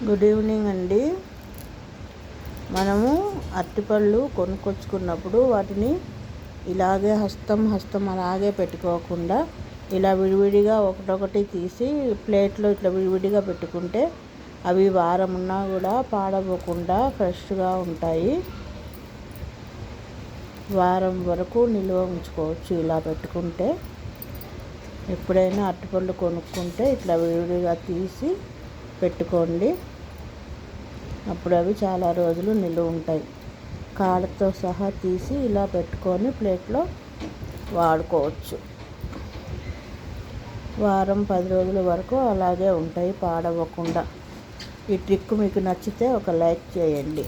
Good evening అండి. మనము అరటిపళ్ళు కొనుక్కొచ్చుకున్నప్పుడు వాటిని ఇలాగే హస్తం అలాగే పెట్టుకోకుండా ఇలా విడివిడిగా ఒకటొకటి తీసి ప్లేట్లో ఇట్లా విడివిడిగా పెట్టుకుంటే అవి వారం ఉన్నా కూడా పాడవకుండా ఫ్రెష్గా ఉంటాయి. వారం వరకు నిల్వ ఉంచుకోవచ్చు ఇలా పెట్టుకుంటే. ఎప్పుడైనా అరటిపళ్ళు కొనుక్కుంటే ఇట్లా విడివిడిగా తీసి పెట్టుకోండి. అప్పుడు అవి చాలా రోజులు నిల్వ ఉంటాయి. కాడతో సహా తీసి ఇలా పెట్టుకొని ప్లేట్లో వాడుకోవచ్చు. వారం 10 రోజుల వరకు అలాగే ఉంటాయి పాడవకుండా. ఈ ట్రిక్ మీకు నచ్చితే ఒక లైక్ చేయండి.